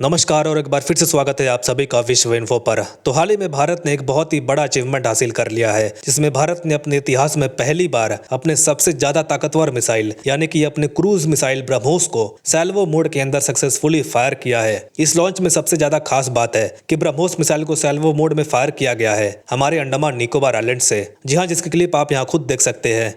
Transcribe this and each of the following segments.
नमस्कार और एक बार फिर से स्वागत है आप सभी का विश्व इन्फो पर। तो हाल ही में भारत ने एक बहुत ही बड़ा अचीवमेंट हासिल कर लिया है, जिसमें भारत ने अपने इतिहास में पहली बार अपने सबसे ज्यादा ताकतवर मिसाइल यानी कि अपने क्रूज मिसाइल ब्रह्मोस को सैल्वो मोड के अंदर सक्सेसफुली फायर किया है। इस लॉन्च में सबसे ज्यादा खास बात है कि ब्रह्मोस मिसाइल को सैल्वो मोड में फायर किया गया है हमारे अंडमान निकोबार आइलैंड से। जी हाँ, जिसकी क्लिप आप यहाँ खुद देख सकते हैं।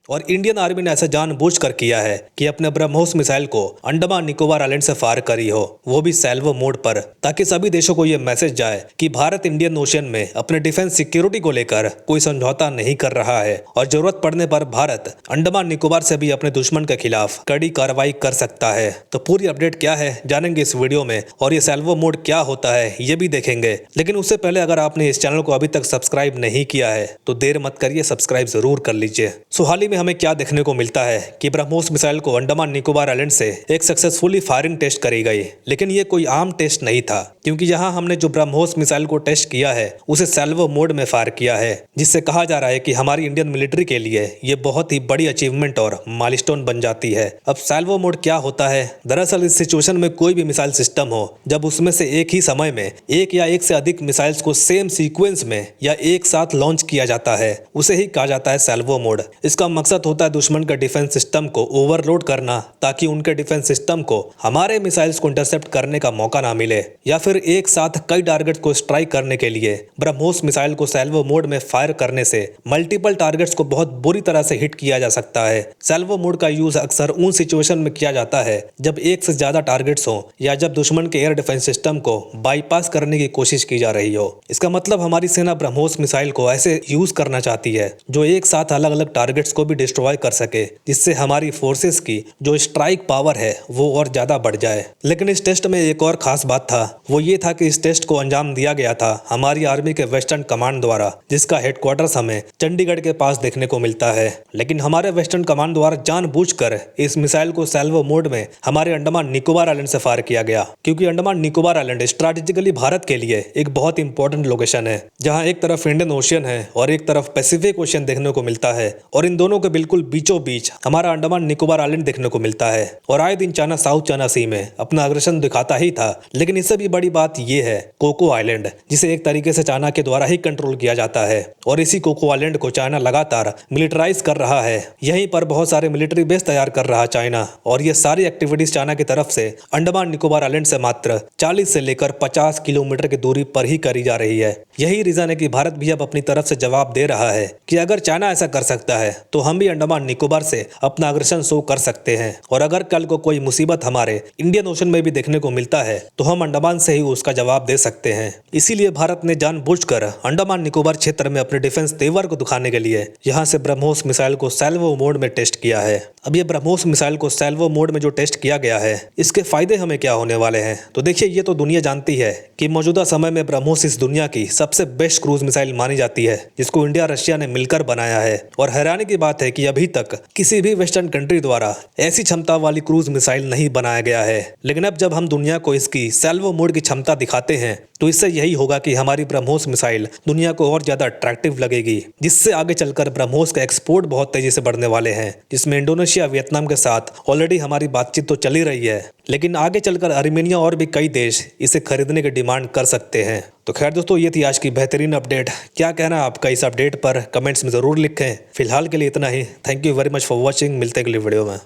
और इंडियन आर्मी ने ऐसा जानबूझकर किया है कि अपने ब्रह्मोस मिसाइल को अंडमान निकोबार आइलैंड से फायर करी हो, वो भी सैल्वो मोड पर, ताकि सभी देशों को ये मैसेज जाए कि भारत इंडियन ओशन में अपने डिफेंस सिक्योरिटी को लेकर कोई समझौता नहीं कर रहा है और जरूरत पड़ने पर भारत अंडमान निकोबार से भी अपने दुश्मन के खिलाफ कड़ी कार्रवाई कर सकता है। तो पूरी अपडेट क्या है जानेंगे इस वीडियो में, और ये सैल्वो मोड क्या होता है ये भी देखेंगे। लेकिन उससे पहले अगर आपने इस चैनल को अभी तक सब्सक्राइब नहीं किया है तो देर मत करिए, सब्सक्राइब जरूर कर लीजिए। सो हाल ही में हमें क्या देखने को मिलता है कि ब्रह्मोस मिसाइल को अंडमान निकोबार आइलैंड से एक सक्सेसफुली फायरिंग टेस्ट करी गई। लेकिन ये कोई आम टेस्ट नहीं था, क्योंकि यहाँ हमने जो ब्रह्मोस मिसाइल को टेस्ट किया है उसे सैल्वो मोड में फायर किया है, जिससे कहा जा रहा है कि हमारी इंडियन मिलिट्री के लिए ये बहुत ही बड़ी अचीवमेंट और माइलस्टोन बन जाती है। अब सैल्वो मोड क्या होता है? दरअसल इस सिचुएशन में कोई भी मिसाइल सिस्टम हो, जब उसमें से एक ही समय में एक या एक से अधिक मिसाइल्स को सेम सीक्वेंस में या एक साथ लॉन्च किया जाता है, उसे ही कहा जाता है सैल्वो मोड। इसका मकसद होता है दुश्मन के डिफेंस सिस्टम को ओवरलोड करना, ताकि उनके डिफेंस सिस्टम को हमारे मिसाइल्स को इंटरसेप्ट करने का मौका ना मिले, या फिर एक साथ कई टारगेट्स को स्ट्राइक करने के लिए ब्रह्मोस मिसाइल को सैल्वो मोड में फायर करने से मल्टीपल टारगेट्स को बहुत बुरी तरह से हिट किया जा सकता है। सैल्वो मोड का यूज अक्सर उन सिचुएशन में किया जाता है जब एक से ज्यादा टारगेट्स हो या जब दुश्मन के एयर डिफेंस सिस्टम को बाईपास करने की कोशिश की जा रही हो। इसका मतलब हमारी सेना ब्रह्मोस मिसाइल को ऐसे यूज करना चाहती है जो एक साथ अलग अलग टारगेट्स को भी डिस्ट्रॉय कर सके, जिससे हमारी फोर्सेस की जो स्ट्राइक पावर है वो और ज्यादा बढ़ जाए। लेकिन इस टेस्ट में एक और खास बात था, वो ये था कि इस टेस्ट को अंजाम दिया गया था हमारी आर्मी के वेस्टर्न कमांड द्वारा, जिसका हेडक्वार्टर्स हमें चंडीगढ़ के पास देखने को मिलता है। लेकिन हमारे वेस्टर्न कमांड द्वारा जानबूझकर इस मिसाइल को सैल्वो मोड में हमारे अंडमान निकोबार आइलैंड से फायर किया गया, क्योंकि अंडमान निकोबार आइलैंड स्ट्रैटेजिकली भारत के लिए एक बहुत इंपॉर्टेंट लोकेशन है, जहां एक तरफ इंडियन ओशियन है और एक तरफ पैसिफिक ओशियन देखने को मिलता है, और इन दोनों के बिल्कुल बीचों बीच हमारा अंडमान निकोबार आइलैंड देखने को मिलता है। और आए दिन चाइना साउथ चाइना सी में अपना अग्रेशन दिखाता ही था। लेकिन इससे भी बड़ी बात यह है कोको आइलैंड, जिसे एक तरीके से चाइना के द्वारा ही कंट्रोल किया जाता है, और इसी कोको आइलैंड को चाइना लगातार मिलिटराइज कर रहा है। यहीं पर बहुत सारे मिलिट्री बेस तैयार कर रहा चाइना, और ये सारी एक्टिविटीज चाइना की तरफ से अंडमान निकोबार आइलैंड से मात्र 40 से लेकर 50 किलोमीटर की दूरी पर ही करी जा रही है। यही रीजन है कि भारत भी अब अपनी तरफ से जवाब दे रहा है कि अगर चाइना ऐसा कर सकता है तो हम भी अंडमान निकोबार से अपना अग्रेशन शो कर सकते हैं, और अगर कल को कोई मुसीबत हमारे इंडियन ओशन में भी देखने को मिलता है तो हम अंडमान से ही उसका जवाब दे सकते हैं। इसीलिए भारत ने जानबूझकर अंडमान निकोबार क्षेत्र में अपने डिफेंस तेवर को दिखाने के लिए यहां से ब्रह्मोस मिसाइल को सैल्वो मोड में टेस्ट किया है। अब ये ब्रह्मोस मिसाइल को सैल्वो मोड में जो टेस्ट किया गया है, इसके फायदे हमें क्या होने वाले हैं? तो देखिए, ये तो दुनिया जानती है कि मौजूदा समय में ब्रह्मोस इस दुनिया की सबसे बेस्ट क्रूज मिसाइल मानी जाती है, जिसको इंडिया रशिया ने मिलकर बनाया है। और हैरानी की बात है कि अभी तक किसी भी वेस्टर्न कंट्री द्वारा ऐसी क्षमता वाली क्रूज मिसाइल नहीं बनाया गया है। लेकिन अब जब हम दुनिया को इसकी सैल्वो मोड की क्षमता दिखाते हैं तो इससे यही होगा कि हमारी ब्रह्मोस मिसाइल दुनिया को और ज्यादा अट्रैक्टिव लगेगी, जिससे आगे चलकर ब्रह्मोस का एक्सपोर्ट बहुत तेजी से बढ़ने वाले हैं, जिसमें इंडोनेशिया वियतनाम के साथ ऑलरेडी हमारी बातचीत तो चली रही है, लेकिन आगे चलकर अर्मेनिया और भी कई देश इसे खरीदने की डिमांड कर सकते हैं। तो खैर दोस्तों, ये थी आज की बेहतरीन अपडेट। क्या कहना है आपका इस अपडेट पर? कमेंट्स में जरूर लिखें। फिलहाल के लिए इतना ही। Thank you very much for watching. मिलते हैं अगली वीडियो में।